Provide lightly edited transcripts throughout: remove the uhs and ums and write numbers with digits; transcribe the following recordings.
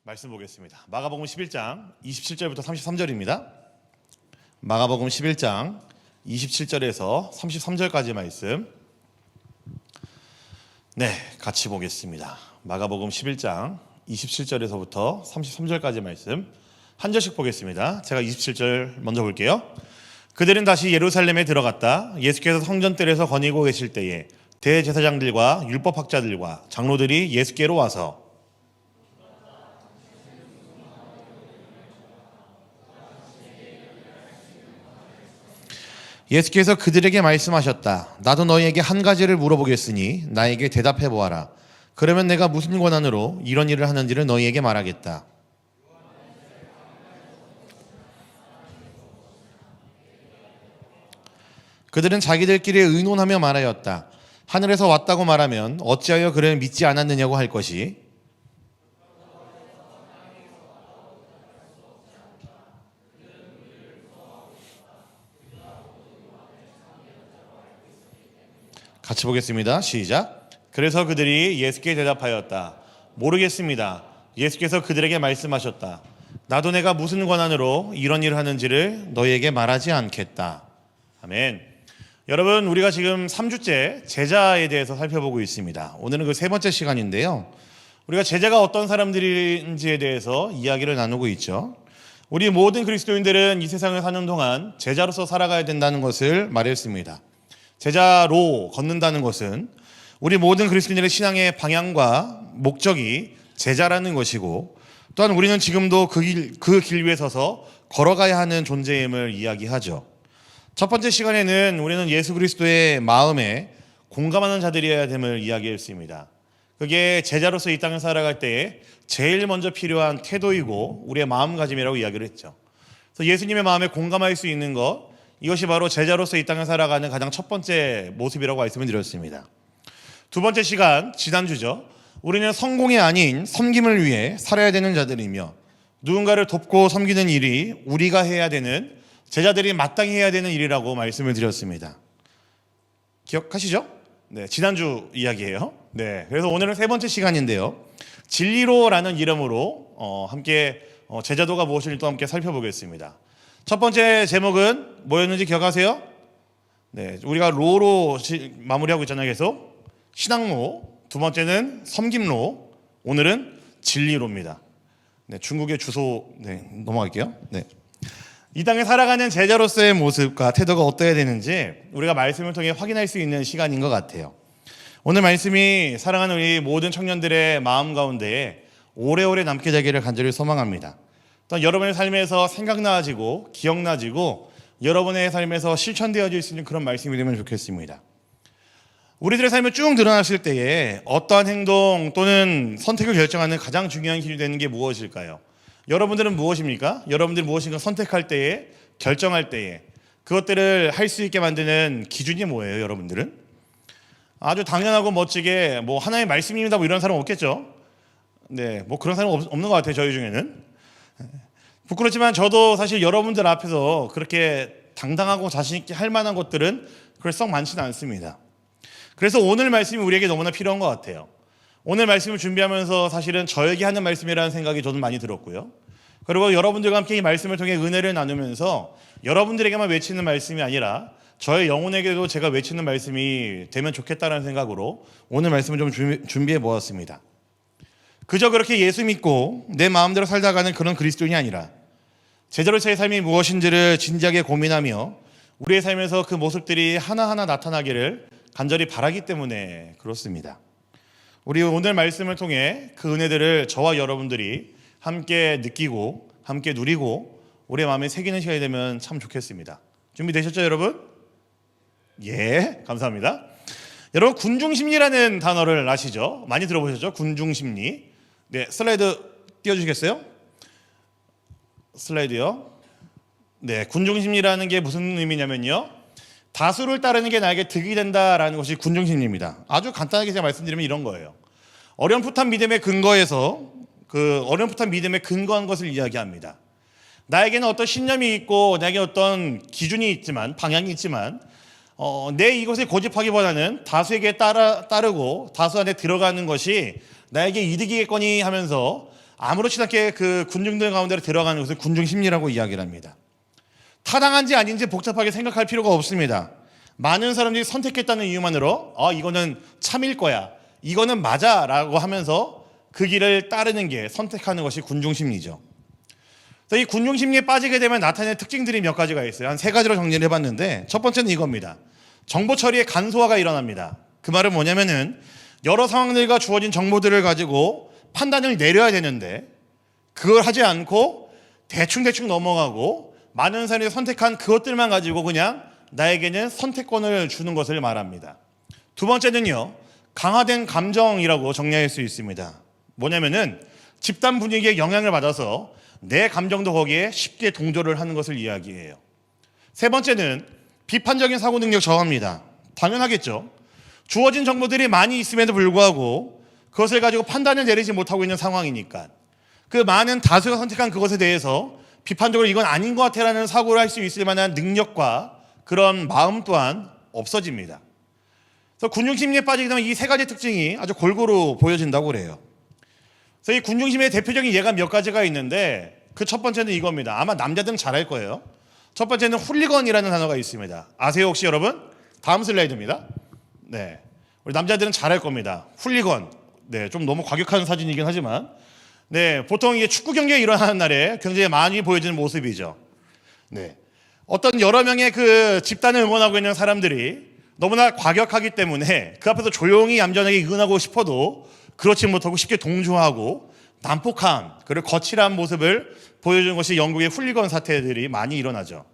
말씀 보겠습니다. 마가복음 11장 27절부터 33절입니다. 마가복음 11장 27절에서 33절까지 말씀 같이 보겠습니다. 마가복음 11장 27절에서부터 33절까지 말씀 한 절씩 보겠습니다. 제가 27절 먼저 볼게요. 그들은 다시 예루살렘에 들어갔다. 예수께서 성전뜰에서 거니고 계실 때에 대제사장들과 율법학자들과 장로들이 예수께로 와서 예수께서 그들에게 말씀하셨다. 나도 너희에게 한 가지를 물어보겠으니 나에게 대답해 보아라. 그러면 내가 무슨 권한으로 이런 일을 하는지를 너희에게 말하겠다. 그들은 자기들끼리 의논하며 말하였다. 하늘에서 왔다고 말하면 어찌하여 그를 믿지 않았느냐고 할 것이 같이 보겠습니다. 시작. 그래서 그들이 예수께 대답하였다. 모르겠습니다. 예수께서 그들에게 말씀하셨다. 나도 내가 무슨 권한으로 이런 일을 하는지를 너희에게 말하지 않겠다. 아멘. 여러분, 우리가 지금 3주째 제자에 대해서 살펴보고 있습니다. 오늘은 그 세 번째 시간인데요. 우리가 제자가 어떤 사람들인지에 대해서 이야기를 나누고 있죠. 우리 모든 그리스도인들은 이 세상을 사는 동안 제자로서 살아가야 된다는 것을 말했습니다. 제자로 걷는다는 것은 우리 모든 그리스도인들의 신앙의 방향과 목적이 제자라는 것이고, 또한 우리는 지금도 그 길 위에 서서 걸어가야 하는 존재임을 이야기하죠. 첫 번째 시간에는 우리는 예수 그리스도의 마음에 공감하는 자들이어야 됨을 이야기했습니다. 그게 제자로서 이 땅을 살아갈 때에 제일 먼저 필요한 태도이고 우리의 마음가짐이라고 이야기를 했죠. 그래서 예수님의 마음에 공감할 수 있는 것, 이것이 바로 제자로서 이 땅을 살아가는 가장 첫 번째 모습이라고 말씀을 드렸습니다. 두 번째 시간, 지난주죠. 우리는 성공이 아닌 섬김을 위해 살아야 되는 자들이며 누군가를 돕고 섬기는 일이 우리가 해야 되는, 제자들이 마땅히 해야 되는 일이라고 말씀을 드렸습니다. 기억하시죠? 지난주 이야기예요. 그래서 오늘은 세 번째 시간인데요. 진리로라는 이름으로 함께 제자도가 무엇인지 또 함께 살펴보겠습니다. 첫 번째 제목은 뭐였는지 기억하세요? 우리가 로로 마무리하고 있잖아요. 계속 신앙로, 두 번째는 섬김로, 오늘은 진리로입니다. 중국의 주소 넘어갈게요. 이 땅에 살아가는 제자로서의 모습과 태도가 어떠해야 되는지 우리가 말씀을 통해 확인할 수 있는 시간인 것 같아요. 오늘 말씀이 사랑하는 우리 모든 청년들의 마음 가운데에 오래오래 남게 되기를 간절히 소망합니다. 또 여러분의 삶에서 생각나지고 기억나지고 여러분의 삶에서 실천되어질 수 있는 그런 말씀이 되면 좋겠습니다. 우리들의 삶을 쭉 드러났을 때에 어떠한 행동 또는 선택을 결정하는 가장 중요한 길이 되는 게 무엇일까요? 여러분들은 무엇입니까? 여러분들이 무엇인가 선택할 때에, 결정할 때에 그것들을 할 수 있게 만드는 기준이 뭐예요? 여러분들은 아주 당연하고 멋지게 하나의 말씀입니다 이런 사람 없겠죠? 그런 사람 없는 것 같아요. 저희 중에는. 부끄럽지만 저도 사실 여러분들 앞에서 그렇게 당당하고 자신 있게 할 만한 것들은 그렇게 썩 많지는 않습니다. 그래서 오늘 말씀이 우리에게 너무나 필요한 것 같아요. 오늘 말씀을 준비하면서 사실은 저에게 하는 말씀이라는 생각이 저는 많이 들었고요. 그리고 여러분들과 함께 이 말씀을 통해 은혜를 나누면서 여러분들에게만 외치는 말씀이 아니라 저의 영혼에게도 제가 외치는 말씀이 되면 좋겠다는 생각으로 오늘 말씀을 좀 준비해 보았습니다. 그저 그렇게 예수 믿고 내 마음대로 살다가는 그런 그리스도인이 아니라 제자로서의 삶이 무엇인지를 진지하게 고민하며 우리의 삶에서 그 모습들이 하나하나 나타나기를 간절히 바라기 때문에 그렇습니다. 우리 오늘 말씀을 통해 그 은혜들을 저와 여러분들이 함께 느끼고 함께 누리고 우리의 마음에 새기는 시간이 되면 참 좋겠습니다. 준비되셨죠, 여러분? 감사합니다. 여러분, 군중심리라는 단어를 아시죠? 많이 들어보셨죠? 군중심리. 슬라이드 띄워주시겠어요? 슬라이드요. 군중심리라는 게 무슨 의미냐면요, 다수를 따르는 게 나에게 득이 된다라는 것이 군중심리입니다. 아주 간단하게 제가 말씀드리면 이런 거예요. 어렴풋한 믿음의 근거에서 그 어렴풋한 믿음에 근거한 것을 이야기합니다. 나에게는 어떤 신념이 있고 나에게 어떤 기준이 있지만, 방향이 있지만 내 이것에 고집하기보다는 다수에게 따르고 다수 안에 들어가는 것이 나에게 이득이겠거니 하면서 아무렇지 않게 그 군중들 가운데로 들어가는 것을 군중 심리라고 이야기를 합니다. 타당한지 아닌지 복잡하게 생각할 필요가 없습니다. 많은 사람들이 선택했다는 이유만으로 이거는 참일 거야, 이거는 맞아 라고 하면서 그 길을 따르는 게, 선택하는 것이 군중 심리죠. 그래서 이 군중 심리에 빠지게 되면 나타내는 특징들이 몇 가지가 있어요. 한 3가지로 정리를 해봤는데, 첫 번째는 이겁니다. 정보 처리의 간소화가 일어납니다. 그 말은 뭐냐면은 여러 상황들과 주어진 정보들을 가지고 판단을 내려야 되는데 그걸 하지 않고 대충 넘어가고 많은 사람이 선택한 그것들만 가지고 그냥 나에게는 선택권을 주는 것을 말합니다. 두 번째는요, 강화된 감정이라고 정리할 수 있습니다. 뭐냐면은 집단 분위기에 영향을 받아서 내 감정도 거기에 쉽게 동조를 하는 것을 이야기해요. 세 번째는 비판적인 사고 능력 저하입니다. 당연하겠죠. 주어진 정보들이 많이 있음에도 불구하고 그것을 가지고 판단을 내리지 못하고 있는 상황이니까 그 많은 다수가 선택한 그것에 대해서 비판적으로 이건 아닌 것 같아라는 사고를 할 수 있을 만한 능력과 그런 마음 또한 없어집니다. 그래서 군중심리에 빠지게 되면 이 3가지 특징이 아주 골고루 보여진다고 그래요. 그래서 이 군중심리의 대표적인 예가 몇 가지가 있는데, 그 첫 번째는 이겁니다. 아마 남자들은 잘 알 거예요. 첫 번째는 훌리건이라는 단어가 있습니다. 아세요 혹시 여러분? 다음 슬라이드입니다. 네, 우리 남자들은 잘 알 겁니다. 훌리건. 네, 좀 너무 과격한 사진이긴 하지만, 네, 보통 이게 축구 경기가 일어나는 날에 굉장히 많이 보여지는 모습이죠. 네, 어떤 여러 명의 그 집단을 응원하고 있는 사람들이 너무나 과격하기 때문에 그 앞에서 조용히 얌전하게 응원하고 싶어도 그렇지 못하고 쉽게 동조하고 난폭한, 그리고 거칠한 모습을 보여주는 것이 영국의 훌리건 사태들이 많이 일어나죠.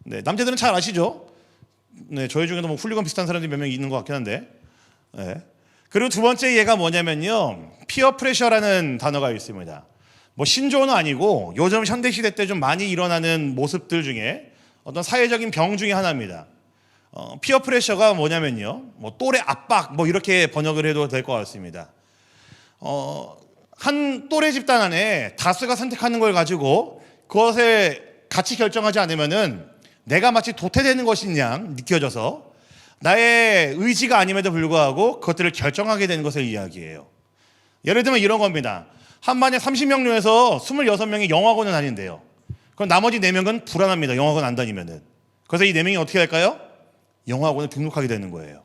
네, 남자들은 잘 아시죠? 네, 저희 중에도 뭐 훌리건 비슷한 사람들이 몇 명 있는 것 같긴 한데. 네. 그리고 두 번째 예가 뭐냐면요, 피어 프레셔라는 단어가 있습니다. 뭐 신조어는 아니고 요즘 현대시대 때 좀 많이 일어나는 모습들 중에 어떤 사회적인 병 중에 하나입니다. 피어 프레셔가 뭐냐면요, 뭐 또래 압박, 뭐 이렇게 번역을 해도 될 것 같습니다. 한 또래 집단 안에 다수가 선택하는 걸 가지고 그것을 같이 결정하지 않으면은 내가 마치 도태되는 것인 양 느껴져서 나의 의지가 아님에도 불구하고 그것들을 결정하게 되는 것을 이야기해요. 예를 들면 이런 겁니다. 한 반에 30명 중에서 26명이 영어학원은 아닌데요. 그럼 나머지 4명은 불안합니다. 영어학원 안 다니면은. 그래서 이 4명이 어떻게 할까요? 영어학원을 등록하게 되는 거예요.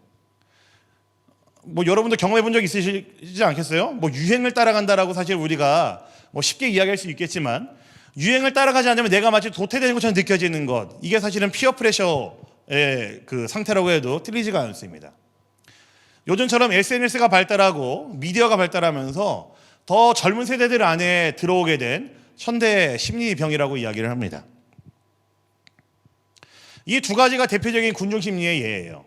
뭐 여러분도 경험해 본 적 있으시지 않겠어요? 뭐 유행을 따라간다라고 사실 우리가 뭐 쉽게 이야기할 수 있겠지만, 유행을 따라가지 않으면 내가 마치 도태되는 것처럼 느껴지는 것, 이게 사실은 피어 프레셔의 그 상태라고 해도 틀리지가 않습니다. 요즘처럼 SNS가 발달하고 미디어가 발달하면서 더 젊은 세대들 안에 들어오게 된 현대 심리병이라고 이야기를 합니다. 이 2가지가 대표적인 군중심리의 예예요.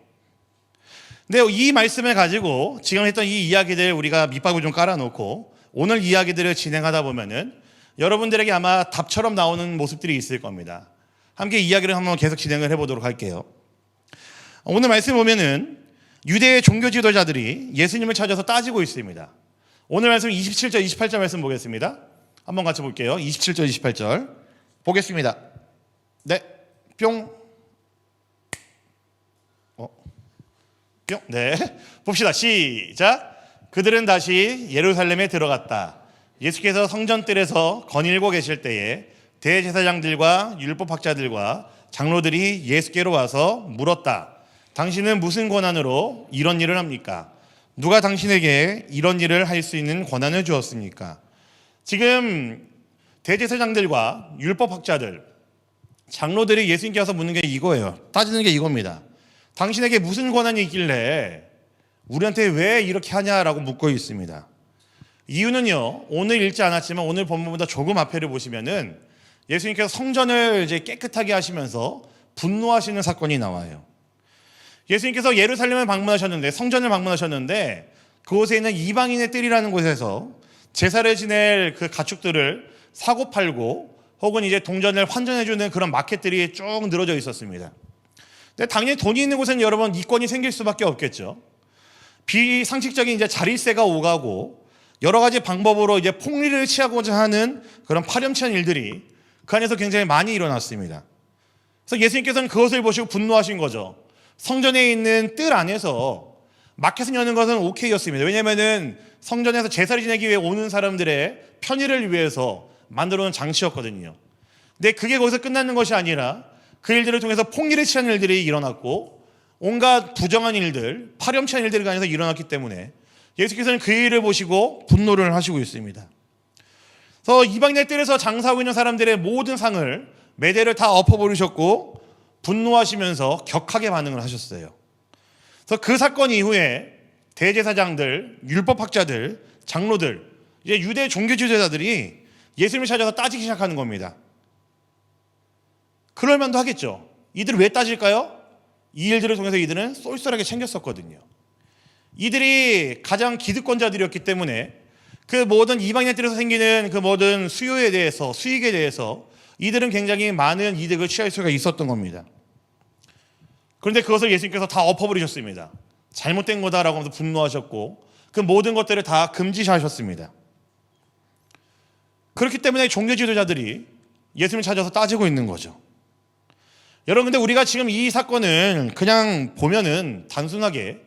근데 이 말씀을 가지고 지금 했던 이 이야기들 우리가 밑밥을 좀 깔아놓고 오늘 이야기들을 진행하다 보면은 여러분들에게 아마 답처럼 나오는 모습들이 있을 겁니다. 함께 이야기를 한번 계속 진행을 해보도록 할게요. 오늘 말씀 보면은 유대의 종교 지도자들이 예수님을 찾아서 따지고 있습니다. 오늘 말씀 27절, 28절 말씀 보겠습니다. 한번 같이 볼게요. 27절, 28절 보겠습니다. 네, 뿅. 뿅. 네, 봅시다. 시작. 그들은 다시 예루살렘에 들어갔다. 예수께서 성전뜰에서 거닐고 계실 때에 대제사장들과 율법학자들과 장로들이 예수께로 와서 물었다. 당신은 무슨 권한으로 이런 일을 합니까? 누가 당신에게 이런 일을 할 수 있는 권한을 주었습니까? 지금 대제사장들과 율법학자들, 장로들이 예수님께 와서 묻는 게 이거예요. 따지는 게 이겁니다. 당신에게 무슨 권한이 있길래 우리한테 왜 이렇게 하냐라고 묻고 있습니다. 이유는요, 오늘 읽지 않았지만 오늘 본문보다 조금 앞에를 보시면은 예수님께서 성전을 이제 깨끗하게 하시면서 분노하시는 사건이 나와요. 예수님께서 예루살렘을 방문하셨는데, 성전을 방문하셨는데, 그곳에 있는 이방인의 뜰이라는 곳에서 제사를 지낼 그 가축들을 사고 팔고 혹은 이제 동전을 환전해주는 그런 마켓들이 쭉 늘어져 있었습니다. 근데 당연히 돈이 있는 곳에는 여러분 이권이 생길 수밖에 없겠죠. 비상식적인 이제 자릿세가 오가고 여러 가지 방법으로 이제 폭리를 취하고자 하는 그런 파렴치한 일들이 그 안에서 굉장히 많이 일어났습니다. 그래서 예수님께서는 그것을 보시고 분노하신 거죠. 성전에 있는 뜰 안에서 마켓을 여는 것은 오케이였습니다. 왜냐하면은 성전에서 제사를 지내기 위해 오는 사람들의 편의를 위해서 만들어 놓은 장치였거든요. 근데 그게 거기서 끝나는 것이 아니라 그 일들을 통해서 폭리를 취한 일들이 일어났고 온갖 부정한 일들, 파렴치한 일들이 가해서 일어났기 때문에 예수께서는 그 일을 보시고 분노를 하시고 있습니다. 그래서 이방인의 뜰에서 장사하고 있는 사람들의 모든 상을 매대를 다 엎어버리셨고 분노하시면서 격하게 반응을 하셨어요. 그래서 그 사건 이후에 대제사장들, 율법학자들, 장로들, 이제 유대 종교 지도자들이 예수님을 찾아서 따지기 시작하는 겁니다. 그럴 만도 하겠죠. 이들 왜 따질까요? 이 일들을 통해서 이들은 쏠쏠하게 챙겼었거든요. 이들이 가장 기득권자들이었기 때문에 그 모든 이방인들에서 생기는 그 모든 수요에 대해서, 수익에 대해서 이들은 굉장히 많은 이득을 취할 수가 있었던 겁니다. 그런데 그것을 예수님께서 다 엎어버리셨습니다. 잘못된 거다라고 하면서 분노하셨고 그 모든 것들을 다 금지하셨습니다. 그렇기 때문에 종교 지도자들이 예수님을 찾아서 따지고 있는 거죠. 여러분, 근데 우리가 지금 이 사건을 그냥 보면은 단순하게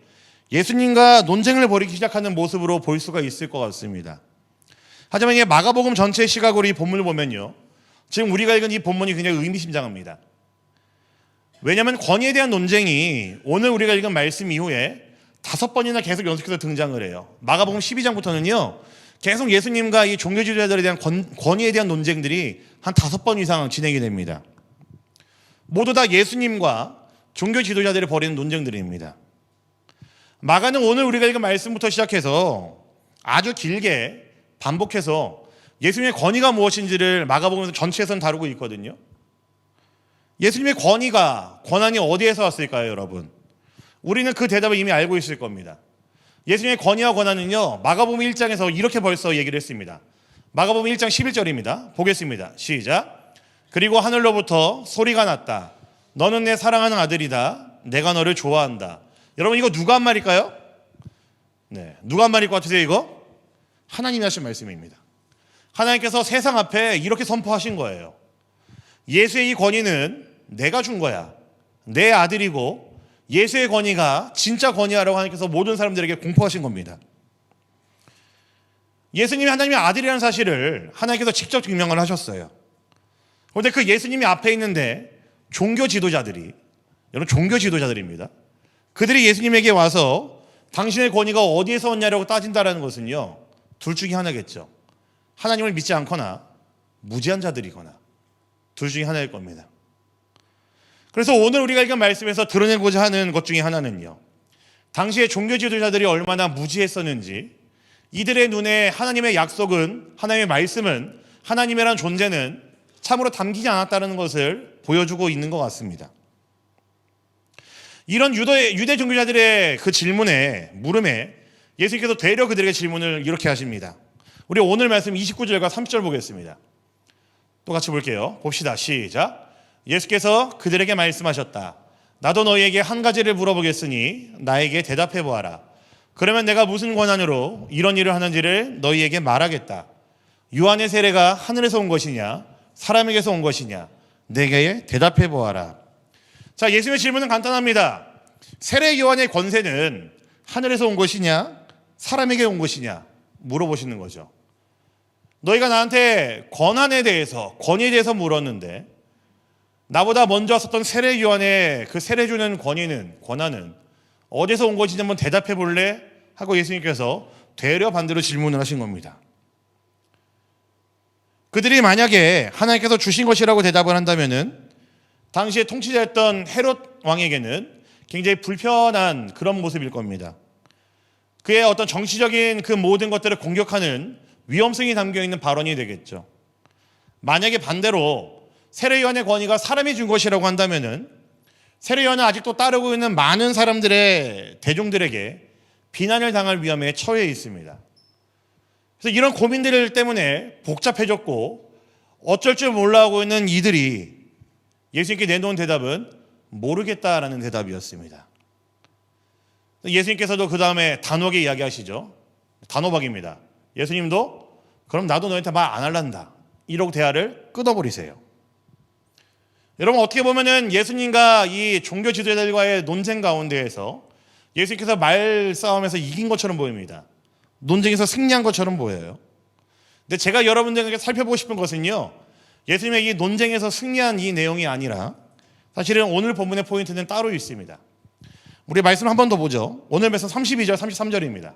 예수님과 논쟁을 벌이기 시작하는 모습으로 볼 수가 있을 것 같습니다. 하지만 이게 마가복음 전체의 시각으로 이 본문을 보면요, 지금 우리가 읽은 이 본문이 굉장히 의미심장합니다. 왜냐하면 권위에 대한 논쟁이 오늘 우리가 읽은 말씀 이후에 5번이나 계속 연속해서 등장을 해요. 마가복음 12장부터는요 계속 예수님과 이 종교 지도자들에 대한 권위에 대한 논쟁들이 한 5번 이상 진행이 됩니다. 모두 다 예수님과 종교 지도자들이 벌이는 논쟁들입니다. 마가는 오늘 우리가 읽은 말씀부터 시작해서 아주 길게 반복해서 예수님의 권위가 무엇인지를 마가복음 전체에서는 다루고 있거든요. 예수님의 권한이 어디에서 왔을까요, 여러분? 우리는 그 대답을 이미 알고 있을 겁니다. 예수님의 권위와 권한은요, 마가복음 1장에서 이렇게 벌써 얘기를 했습니다. 마가복음 1장 11절입니다. 보겠습니다. 시작. 그리고 하늘로부터 소리가 났다. 너는 내 사랑하는 아들이다. 내가 너를 좋아한다. 여러분, 이거 누가 한 말일까요? 네, 누가 한 말일 것 같으세요, 이거? 하나님이 하신 말씀입니다. 하나님께서 세상 앞에 이렇게 선포하신 거예요. 예수의 이 권위는 내가 준 거야. 내 아들이고 예수의 권위가 진짜 권위라고 하나님께서 모든 사람들에게 공포하신 겁니다. 예수님이 하나님의 아들이라는 사실을 하나님께서 직접 증명을 하셨어요. 그런데 그 예수님이 앞에 있는데 종교 지도자들이, 여러분 종교 지도자들입니다. 그들이 예수님에게 와서 당신의 권위가 어디에서 왔냐라고 따진다는 것은요, 둘 중에 하나겠죠. 하나님을 믿지 않거나 무지한 자들이거나 둘 중에 하나일 겁니다. 그래서 오늘 우리가 읽은 말씀에서 드러내고자 하는 것 중에 하나는요, 당시의 종교 지도자들이 얼마나 무지했었는지, 이들의 눈에 하나님의 약속은, 하나님의 말씀은, 하나님이라는 존재는 참으로 담기지 않았다는 것을 보여주고 있는 것 같습니다. 이런 유대 종교자들의 그 질문에, 물음에 예수님께서 되려 그들에게 질문을 이렇게 하십니다. 우리 오늘 말씀 29절과 30절 보겠습니다. 또 같이 볼게요. 봅시다. 시작. 예수께서 그들에게 말씀하셨다. 나도 너희에게 한 가지를 물어보겠으니 나에게 대답해 보아라. 그러면 내가 무슨 권한으로 이런 일을 하는지를 너희에게 말하겠다. 요한의 세례가 하늘에서 온 것이냐 사람에게서 온 것이냐 내게 대답해 보아라. 자, 예수님의 질문은 간단합니다. 세례 요한의 권세는 하늘에서 온 것이냐 사람에게 온 것이냐 물어보시는 거죠. 너희가 나한테 권한에 대해서, 권위에 대해서 물었는데 나보다 먼저 왔었던 세례 요한의 그 세례 주는 권한은 어디서 온 것인지 한번 대답해 볼래? 하고 예수님께서 되려 반대로 질문을 하신 겁니다. 그들이 만약에 하나님께서 주신 것이라고 대답을 한다면은 당시에 통치자였던 헤롯 왕에게는 굉장히 불편한 그런 모습일 겁니다. 그의 어떤 정치적인 그 모든 것들을 공격하는 위험성이 담겨있는 발언이 되겠죠. 만약에 반대로 세례 요한의 권위가 사람이 준 것이라고 한다면은 세례 요한은 아직도 따르고 있는 많은 사람들의 대중들에게 비난을 당할 위험에 처해 있습니다. 그래서 이런 고민들 때문에 복잡해졌고 어쩔 줄 몰라 하고 있는 이들이 예수님께 내놓은 대답은 모르겠다라는 대답이었습니다. 예수님께서도 그 다음에 단호하게 이야기하시죠. 단호박입니다. 예수님도 그럼 나도 너한테 말 안 할란다 이러고 대화를 끊어버리세요. 여러분, 어떻게 보면은 예수님과 이 종교 지도자들과의 논쟁 가운데에서 예수님께서 말싸움에서 이긴 것처럼 보입니다. 논쟁에서 승리한 것처럼 보여요. 근데 제가 여러분들에게 살펴보고 싶은 것은요, 예수님의 이 논쟁에서 승리한 이 내용이 아니라 사실은 오늘 본문의 포인트는 따로 있습니다. 우리 말씀 한 번 더 보죠. 오늘 말씀 32절, 33절입니다.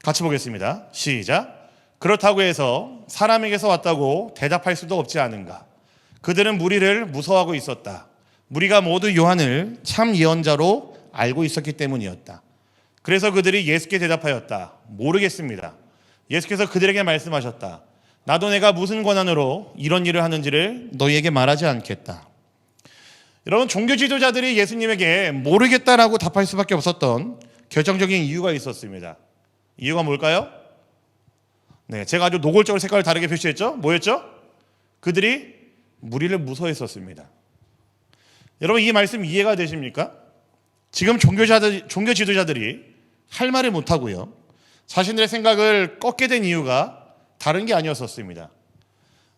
같이 보겠습니다. 시작. 그렇다고 해서 사람에게서 왔다고 대답할 수도 없지 않은가. 그들은 무리를 무서워하고 있었다. 무리가 모두 요한을 참 예언자로 알고 있었기 때문이었다. 그래서 그들이 예수께 대답하였다. 모르겠습니다. 예수께서 그들에게 말씀하셨다. 나도 내가 무슨 권한으로 이런 일을 하는지를 너희에게 말하지 않겠다. 여러분, 종교 지도자들이 예수님에게 모르겠다라고 답할 수밖에 없었던 결정적인 이유가 있었습니다. 이유가 뭘까요? 네, 제가 아주 노골적으로 색깔을 다르게 표시했죠? 뭐였죠? 그들이 무리를 무서워했었습니다. 여러분, 이 말씀 이해가 되십니까? 지금 종교 지도자들이 할 말을 못하고요, 자신들의 생각을 꺾게 된 이유가 다른 게 아니었었습니다.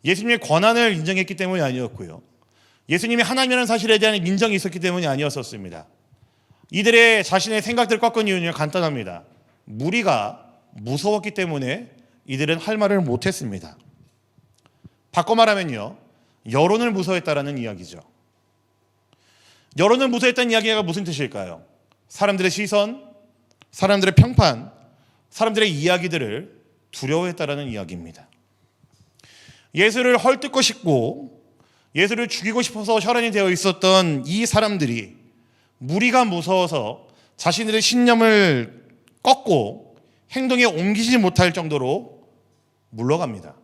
예수님의 권한을 인정했기 때문이 아니었고요, 예수님이 하나님이라는 사실에 대한 인정이 있었기 때문이 아니었었습니다. 이들의 자신의 생각들을 꺾은 이유는 간단합니다. 무리가 무서웠기 때문에 이들은 할 말을 못했습니다. 바꿔 말하면요, 여론을 무서워했다라는 이야기죠. 여론을 무서워했다는 이야기가 무슨 뜻일까요? 사람들의 시선, 사람들의 평판, 사람들의 이야기들을 두려워했다라는 이야기입니다. 예수를 헐뜯고 싶고 예수를 죽이고 싶어서 혈안이 되어 있었던 이 사람들이 무리가 무서워서 자신들의 신념을 꺾고 행동에 옮기지 못할 정도로 물러갑니다.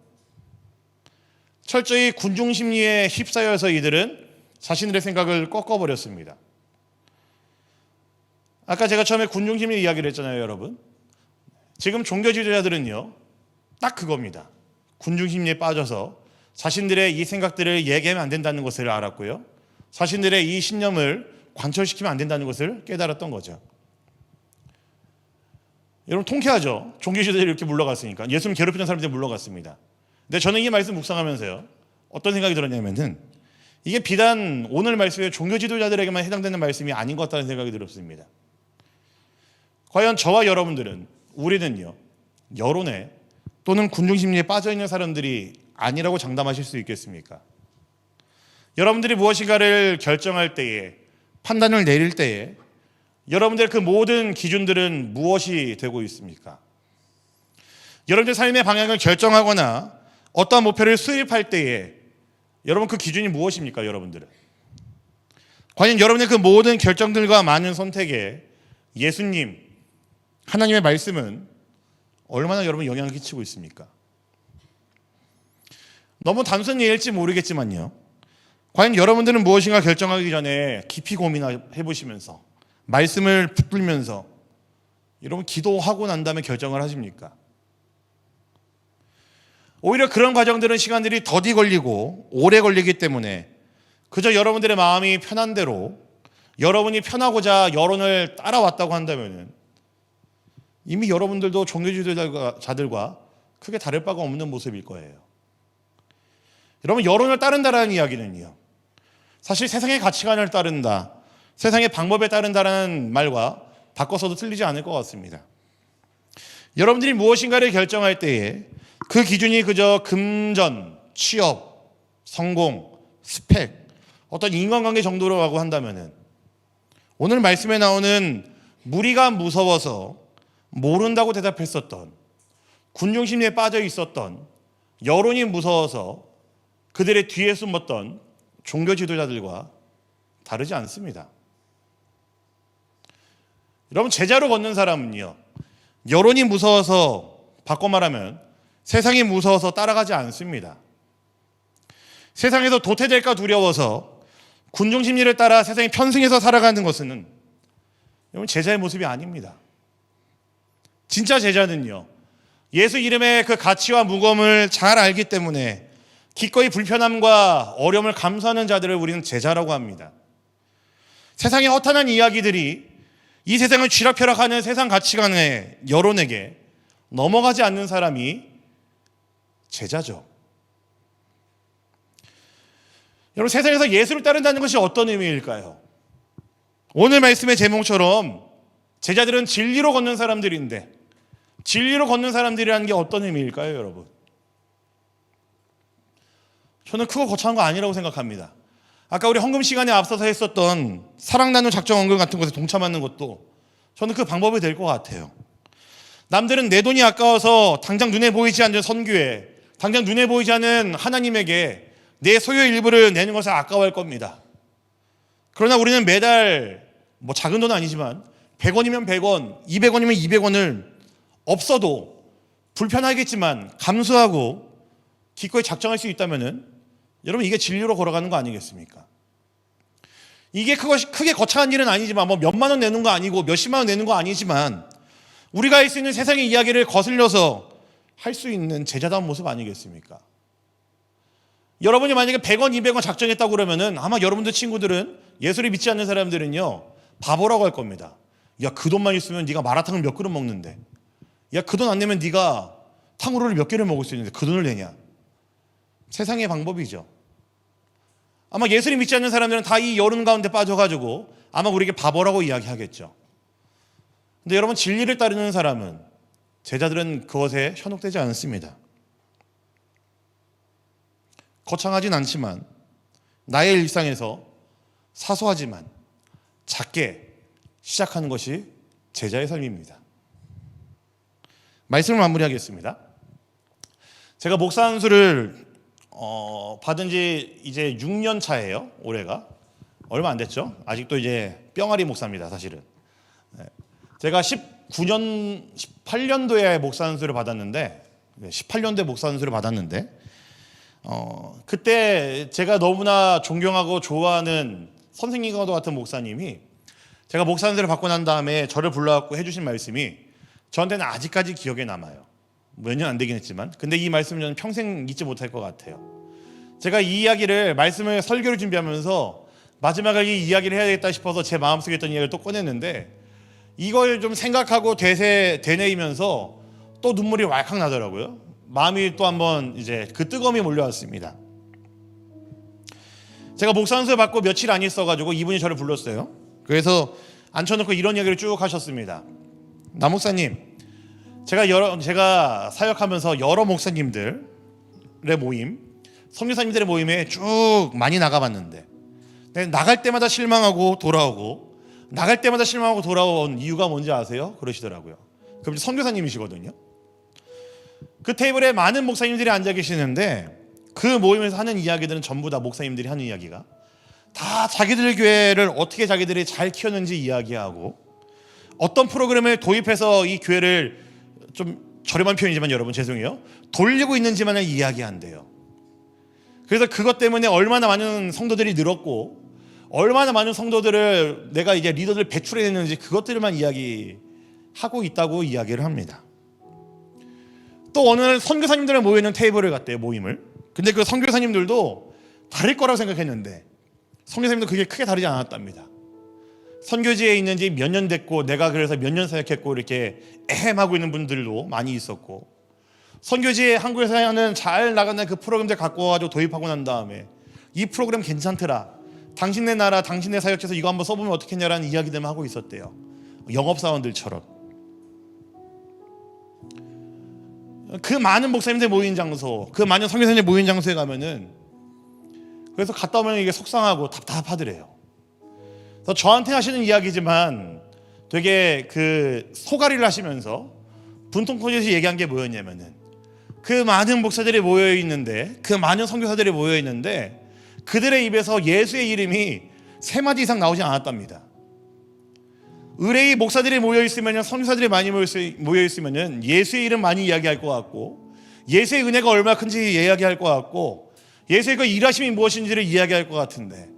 철저히 군중 심리에 휩싸여서 이들은 자신들의 생각을 꺾어버렸습니다. 아까 제가 처음에 군중 심리 이야기를 했잖아요, 여러분. 지금 종교 지도자들은요, 딱 그겁니다. 군중 심리에 빠져서 자신들의 이 생각들을 얘기하면 안 된다는 것을 알았고요, 자신들의 이 신념을 관철시키면 안 된다는 것을 깨달았던 거죠. 여러분, 통쾌하죠? 종교 지도자들이 이렇게 물러갔으니까. 예수님 괴롭히던 사람들이 물러갔습니다. 근데 저는 이 말씀 묵상하면서요, 어떤 생각이 들었냐면은 이게 비단 오늘 말씀의 종교 지도자들에게만 해당되는 말씀이 아닌 것 같다는 생각이 들었습니다. 과연 저와 여러분들은, 우리는요, 여론에 또는 군중심리에 빠져있는 사람들이 아니라고 장담하실 수 있겠습니까? 여러분들이 무엇인가를 결정할 때에, 판단을 내릴 때에 여러분들의 그 모든 기준들은 무엇이 되고 있습니까? 여러분들 삶의 방향을 결정하거나 어떠한 목표를 수립할 때에 여러분, 그 기준이 무엇입니까? 여러분들은 과연 여러분의 그 모든 결정들과 많은 선택에 예수님, 하나님의 말씀은 얼마나 여러분 영향을 끼치고 있습니까? 너무 단순한 예일지 모르겠지만요, 과연 여러분들은 무엇인가 결정하기 전에 깊이 고민해 보시면서 말씀을 붙들면서 여러분 기도하고 난 다음에 결정을 하십니까? 오히려 그런 과정들은 시간들이 더디 걸리고 오래 걸리기 때문에 그저 여러분들의 마음이 편한 대로, 여러분이 편하고자 여론을 따라왔다고 한다면 이미 여러분들도 종교 지도자들과 크게 다를 바가 없는 모습일 거예요. 여러분, 여론을 따른다라는 이야기는요, 사실 세상의 가치관을 따른다, 세상의 방법에 따른다라는 말과 바꿔서도 틀리지 않을 것 같습니다. 여러분들이 무엇인가를 결정할 때에 그 기준이 그저 금전, 취업, 성공, 스펙, 어떤 인간관계 정도라고 한다면 오늘 말씀에 나오는 무리가 무서워서 모른다고 대답했었던, 군중심리에 빠져 있었던, 여론이 무서워서 그들의 뒤에 숨었던 종교 지도자들과 다르지 않습니다. 여러분, 제자로 걷는 사람은요, 여론이 무서워서, 바꿔 말하면 세상이 무서워서 따라가지 않습니다. 세상에서 도태될까 두려워서 군중심리를 따라 세상에 편승해서 살아가는 것은 여러분, 제자의 모습이 아닙니다. 진짜 제자는요, 예수 이름의 그 가치와 무거움을 잘 알기 때문에 기꺼이 불편함과 어려움을 감수하는 자들을 우리는 제자라고 합니다. 세상의 허탄한 이야기들이 이 세상을 쥐락펴락하는 세상 가치관의 여론에게 넘어가지 않는 사람이 제자죠. 여러분, 세상에서 예수를 따른다는 것이 어떤 의미일까요? 오늘 말씀의 제목처럼 제자들은 진리로 걷는 사람들인데 진리로 걷는 사람들이라는 게 어떤 의미일까요, 여러분? 저는 크고 거창한 거 아니라고 생각합니다. 아까 우리 헌금 시간에 앞서서 했었던 사랑 나누 작정 헌금 같은 것에 동참하는 것도 저는 그 방법이 될 것 같아요. 남들은 내 돈이 아까워서 당장 눈에 보이지 않는 선교에, 당장 눈에 보이지 않는 하나님에게 내 소유의 일부를 내는 것을 아까워할 겁니다. 그러나 우리는 매달 작은 돈은 아니지만 100원이면 100원, 200원이면 200원을 없어도 불편하겠지만 감수하고 기꺼이 작정할 수 있다면은 여러분 이게 진리로 걸어가는 거 아니겠습니까? 이게 크게 거창한 일은 아니지만 몇만 원 내는 거 아니고 몇십만 원 내는 거 아니지만 우리가 할 수 있는 세상의 이야기를 거슬려서 할 수 있는 제자다운 모습 아니겠습니까? 여러분이 만약에 100원, 200원 작정했다고 그러면은 아마 여러분들 친구들은, 예수를 믿지 않는 사람들은요 바보라고 할 겁니다. 야, 그 돈만 있으면 네가 마라탕을 몇 그릇 먹는데, 야, 그 돈 안 내면 네가 탕후루를 몇 개를 먹을 수 있는데 그 돈을 내냐? 세상의 방법이죠. 아마 예수를 믿지 않는 사람들은 다 이 여론 가운데 빠져가지고 아마 우리에게 바보라고 이야기하겠죠. 근데 여러분, 진리를 따르는 사람은, 제자들은 그것에 현혹되지 않습니다. 거창하진 않지만 나의 일상에서 사소하지만 작게 시작하는 것이 제자의 삶입니다. 말씀을 마무리하겠습니다. 제가 목사 안수를 받은 지 이제 6년 차예요. 올해가 얼마 안 됐죠. 아직도 이제 뿅아리 목사입니다, 사실은. 제가 18년도에 목사 안수를 받았는데, 18년도에 목사 안수를 받았는데, 그때 제가 너무나 존경하고 좋아하는 선생님과 같은 목사님이, 제가 목사 안수를 받고 난 다음에 저를 불러갖고 해주신 말씀이 저한테는 아직까지 기억에 남아요. 몇 년 안 되긴 했지만, 근데 이 말씀은 저는 평생 잊지 못할 것 같아요. 제가 이 이야기를, 말씀을 설교를 준비하면서 마지막에 이 이야기를 해야겠다 싶어서 제 마음속에 있던 이야기를 또 꺼냈는데, 이걸 좀 생각하고 되뇌이면서 또 눈물이 왈칵 나더라고요. 마음이 또 한번 이제 그 뜨거움이 몰려왔습니다. 제가 목사 안수를 받고 며칠 안 있어가지고 이분이 저를 불렀어요. 그래서 앉혀놓고 이런 이야기를 쭉 하셨습니다. 나 목사님, 제가 사역하면서 여러 목사님들의 모임, 선교사님들의 모임에 쭉 많이 나가봤는데, 나갈 때마다 실망하고 돌아오고, 나갈 때마다 실망하고 돌아온 이유가 뭔지 아세요? 그러시더라고요. 그분이 선교사님이시거든요. 그 테이블에 많은 목사님들이 앉아 계시는데, 그 모임에서 하는 이야기들은 전부 다 목사님들이 하는 이야기가 다 자기들 교회를 어떻게 자기들이 잘 키웠는지 이야기하고, 어떤 프로그램을 도입해서 이 교회를, 좀 저렴한 표현이지만 여러분 죄송해요, 돌리고 있는지만을 이야기한대요. 그래서 그것 때문에 얼마나 많은 성도들이 늘었고, 얼마나 많은 성도들을 내가 이제 리더들 배출해냈는지 그것들만 이야기하고 있다고 이야기를 합니다. 또 어느 날 선교사님들이 모여있는 테이블을 갔대요, 모임을. 근데 그 선교사님들도 다를 거라고 생각했는데 선교사님도 그게 크게 다르지 않았답니다. 선교지에 있는 지 몇 년 됐고, 내가 그래서 몇 년 사역했고 이렇게 애헴하고 있는 분들도 많이 있었고, 선교지에 한국에서 하는 잘 나가는 그 프로그램들 갖고 와가지고 도입하고 난 다음에 이 프로그램 괜찮더라, 당신네 나라 당신네 사역지에서 이거 한번 써보면 어떻겠냐라는 이야기들만 하고 있었대요. 영업사원들처럼. 그 많은 목사님들 모인 장소, 그 많은 선교사님들 모인 장소에 가면은, 그래서 갔다 오면 이게 속상하고 답답하더래요. 그래서 저한테 하시는 이야기지만 되게 그 소가리를 하시면서 분통 터져서 얘기한 게 뭐였냐면은, 그 많은 목사들이 모여 있는데, 그 많은 선교사들이 모여 있는데 그들의 입에서 예수의 이름이 3마디 이상 나오지 않았답니다. 의뢰의 목사들이 모여 있으면, 선교사들이 많이 모여 있으면 예수의 이름 많이 이야기할 것 같고, 예수의 은혜가 얼마나 큰지 이야기할 것 같고, 예수의 그 일하심이 무엇인지를 이야기할 것 같은데,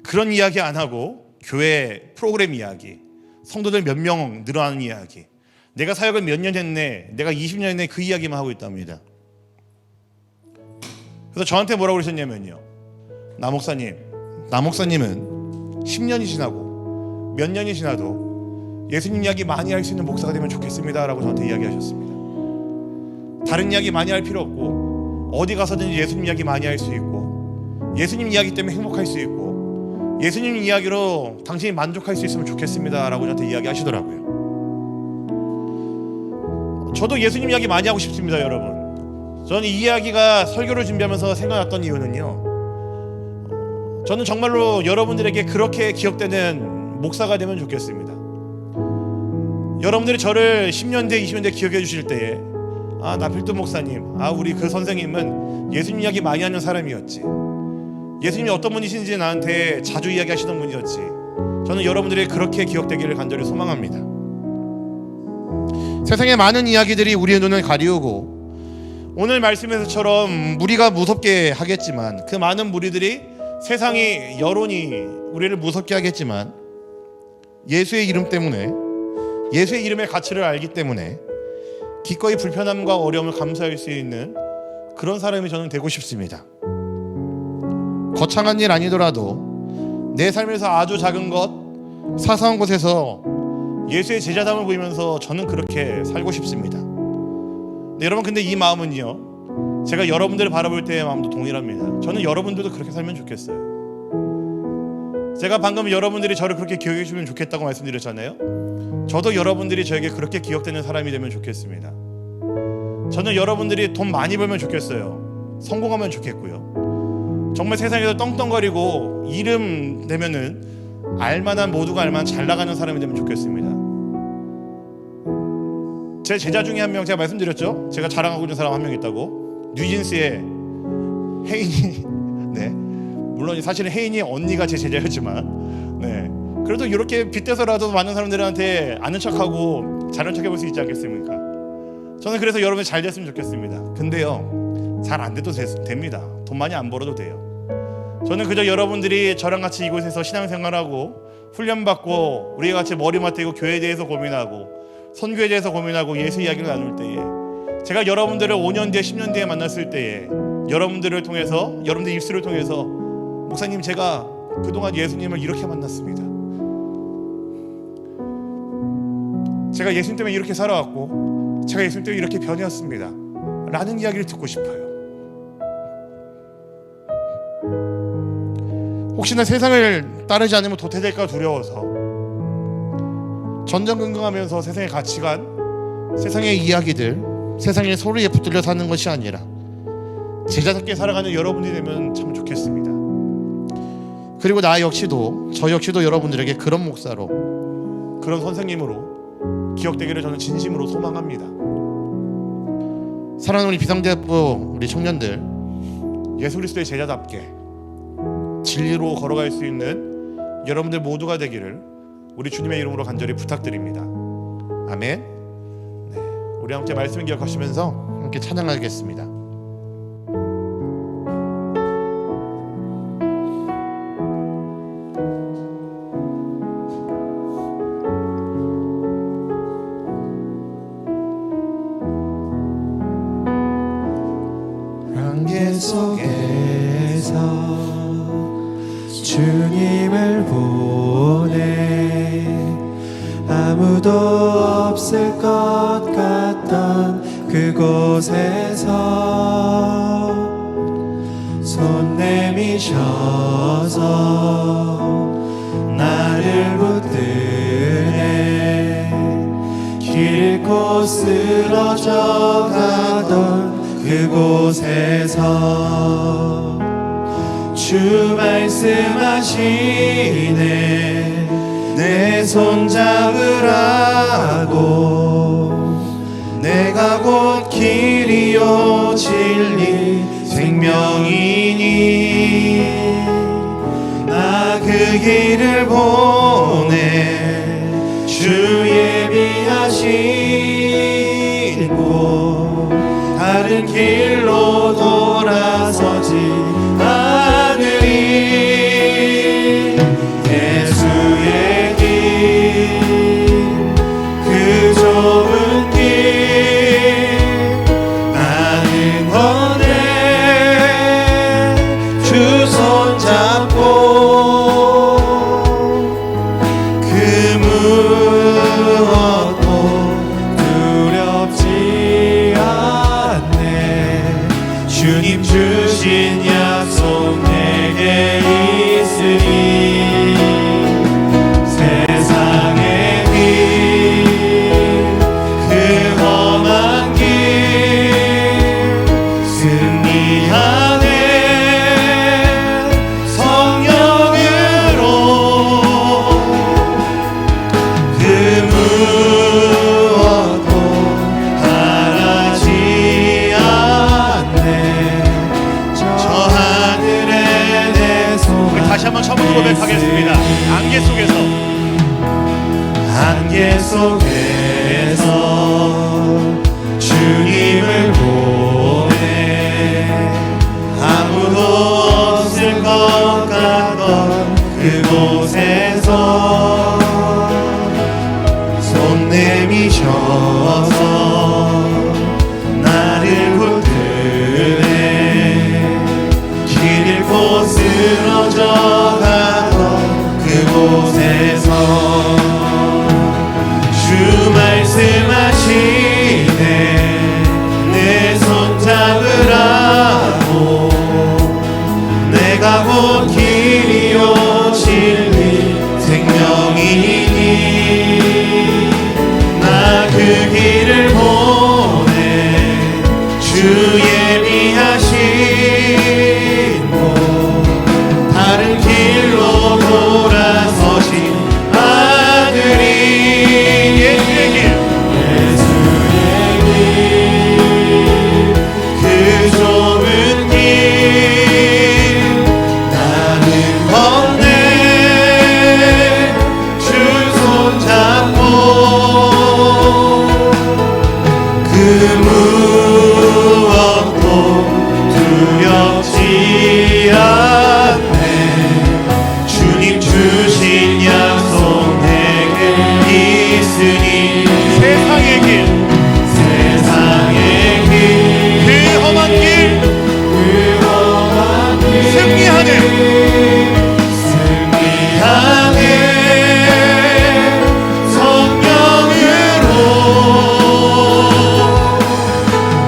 그런 이야기 안 하고 교회 프로그램 이야기, 성도들 몇 명 늘어나는 이야기, 내가 사역을 몇 년 했네, 내가 20년 했네, 그 이야기만 하고 있답니다. 그래서 저한테 뭐라고 그러셨냐면요, 나 목사님은 10년이 지나고 몇 년이 지나도 예수님 이야기 많이 할 수 있는 목사가 되면 좋겠습니다 라고 저한테 이야기하셨습니다. 다른 이야기 많이 할 필요 없고, 어디 가서든지 예수님 이야기 많이 할 수 있고, 예수님 이야기 때문에 행복할 수 있고, 예수님 이야기로 당신이 만족할 수 있으면 좋겠습니다 라고 저한테 이야기하시더라고요. 저도 예수님 이야기 많이 하고 싶습니다, 여러분. 저는 이 이야기가 설교를 준비하면서 생각났던 이유는요, 저는 정말로 여러분들에게 그렇게 기억되는 목사가 되면 좋겠습니다. 여러분들이 저를 10년 뒤, 20년 뒤 기억해 주실 때에 나필도 목사님, 우리 그 선생님은 예수님 이야기 많이 하는 사람이었지, 예수님이 어떤 분이신지 나한테 자주 이야기하시던 분이었지. 저는 여러분들이 그렇게 기억되기를 간절히 소망합니다. 세상의 많은 이야기들이 우리의 눈을 가리우고 오늘 말씀에서처럼 무리가 무섭게 하겠지만, 그 많은 무리들이, 세상이, 여론이 우리를 무섭게 하겠지만, 예수의 이름 때문에, 예수의 이름의 가치를 알기 때문에 기꺼이 불편함과 어려움을 감수할 수 있는 그런 사람이 저는 되고 싶습니다. 거창한 일 아니더라도 내 삶에서 아주 작은 것, 사소한 곳에서 예수의 제자담을 보이면서 저는 그렇게 살고 싶습니다. 네, 여러분, 근데 이 마음은요, 제가 여러분들을 바라볼 때의 마음도 동일합니다. 저는 여러분들도 그렇게 살면 좋겠어요. 제가 방금 여러분들이 저를 그렇게 기억해 주면 좋겠다고 말씀드렸잖아요. 저도 여러분들이 저에게 그렇게 기억되는 사람이 되면 좋겠습니다. 저는 여러분들이 돈 많이 벌면 좋겠어요. 성공하면 좋겠고요. 정말 세상에서 떵떵거리고 이름 되면은 알만한, 모두가 알만한 잘 나가는 사람이 되면 좋겠습니다. 제 제자 중에 한 명, 제가 말씀드렸죠, 제가 자랑하고 있는 사람 한 명 있다고. 뉴진스의 혜인이 네, 물론 사실은 혜인이 언니가 제 제자였지만, 네, 그래도 이렇게 빗대서라도 많은 사람들한테 아는 척하고 잘한 척 해볼 수 있지 않겠습니까? 저는 그래서 여러분이 잘 됐으면 좋겠습니다. 근데요, 잘 안 돼도 됩니다. 돈 많이 안 벌어도 돼요. 저는 그저 여러분들이 저랑 같이 이곳에서 신앙생활하고 훈련받고 우리가 같이 머리 맞대고 교회에 대해서 고민하고 선교에 대해서 고민하고 예수 이야기를 나눌 때에, 제가 여러분들을 5년 뒤에 10년 뒤에 만났을 때에 여러분들을 통해서, 여러분들 입술을 통해서, 목사님, 제가 그동안 예수님을 이렇게 만났습니다, 제가 예수님 때문에 이렇게 살아왔고 제가 예수님 때문에 이렇게 변해왔습니다 라는 이야기를 듣고 싶어요. 혹시나 세상을 따르지 않으면 도태될까 두려워서 전전긍긍하면서 세상의 가치관, 세상의 이야기들, 세상의 소리에 붙들려 사는 것이 아니라 제자답게 살아가는 여러분이 되면 참 좋겠습니다. 그리고 저 역시도 여러분들에게 그런 목사로, 그런 선생님으로 기억되기를 저는 진심으로 소망합니다. 사랑하는 우리 비상대학부 우리 청년들, 예수 그리스도의 제자답게 진리로 걸어갈 수 있는 여러분들 모두가 되기를 우리 주님의 이름으로 간절히 부탁드립니다. 아멘. 네, 우리 함께 말씀을 기억하시면서 함께 찬양하겠습니다. 안개 속에서 주님을 보내 아무도 없을 것 같던 그곳에서 손 내미셔서 나를 붙드네 길 잃고 쓰러져 가던 그곳에서 주 말씀하시네 내 손 잡으라고 내가 곧 길이요 진리 생명이니 나 그 길을 보내 주 예비하신 곳 다른 길로 돌아서지 않으리 예수의 길 그 좁은 길 나는 원해 주 손 잡고 그 무엇도 두렵지 않네 주님 주신 약속 내게 있으니 세상의 길 그 험한 고백하겠습니다. 안개 속에서 안개 속에서 주님을 보내 아무도 없을 것 같던 그곳에서 손 내미셔서 나를 붙드네 길 잃고 쓰러져 가던 그곳에서 주 말씀하시네 내 손 잡으라고 내가 곧 길이요 진리 생명이니 나 그 길을 보내 주 예비하신 곳 다른 길로 돌아서신 아들이 예수의 길 그 좁은 길 나는 걷네 주 손 잡고 그 무엇도 두렵지 않네 주님 주신 약속 내게 있으니 세상의 길 그 험한 길 승리하네 성령으로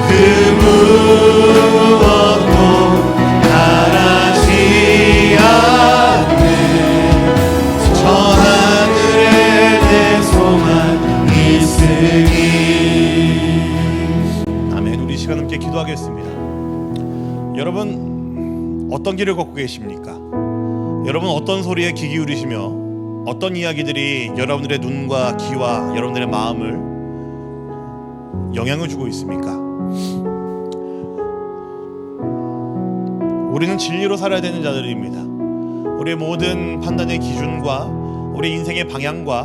그 무엇도 바라지 않네 저 하늘에 내 소망 있으니 아멘. 우리 이 시간 함께 기도하겠습니다. 여러분 어떤 길을 걷고 계십니까? 여러분 어떤 소리에 귀 기울이시며 어떤 이야기들이 여러분들의 눈과 귀와 여러분들의 마음을 영향을 주고 있습니까? 우리는 진리로 살아야 되는 자들입니다. 우리의 모든 판단의 기준과 우리 인생의 방향과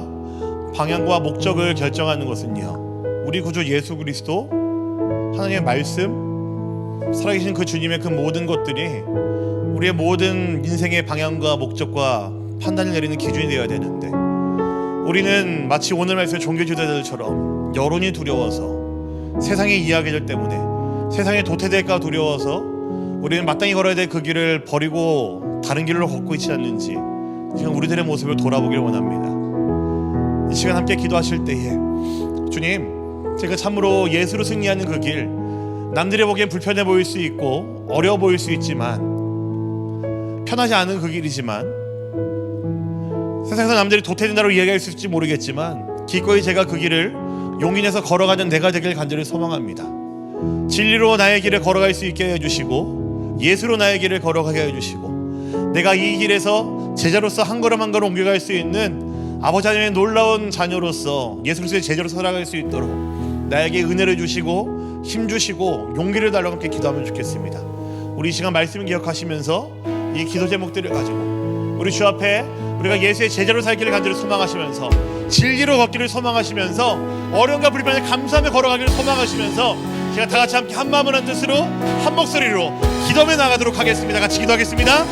목적을 결정하는 것은요 우리 구주 예수 그리스도 하나님의 말씀 살아계신 그 주님의 그 모든 것들이 우리의 모든 인생의 방향과 목적과 판단을 내리는 기준이 되어야 되는데 우리는 마치 오늘 말씀의 종교 지도자들처럼 여론이 두려워서 세상의 이야기들 때문에 세상에 도태될까 두려워서 우리는 마땅히 걸어야 될 그 길을 버리고 다른 길로 걷고 있지 않는지 지금 우리들의 모습을 돌아보길 원합니다. 이 시간 함께 기도하실 때에 주님 제가 참으로 예수로 승리하는 그 길 남들이 보기엔 불편해 보일 수 있고 어려워 보일 수 있지만 편하지 않은 그 길이지만 세상에서 남들이 도태된다고 이야기할 수 있을지 모르겠지만 기꺼이 제가 그 길을 용기 내서 걸어가는 내가 되길 간절히 소망합니다. 진리로 나의 길을 걸어갈 수 있게 해주시고 예수로 나의 길을 걸어가게 해주시고 내가 이 길에서 제자로서 한 걸음 한 걸음 옮겨갈 수 있는 아버지 하나님의 놀라운 자녀로서 예수 그리스도의 제자로 살아갈 수 있도록 나에게 은혜를 주시고 힘 주시고 용기를 달라고 함께 기도하면 좋겠습니다. 우리 이 시간 말씀을 기억하시면서 이 기도 제목들을 가지고 우리 주 앞에 우리가 예수의 제자로 살기를 간절히 소망하시면서 진리로 걷기를 소망하시면서 어려움과 불편을 감수하며 걸어가기를 소망하시면서 제가 다 같이 함께 한 마음을 한 뜻으로 한 목소리로 기도하며 나가도록 하겠습니다. 같이 기도하겠습니다.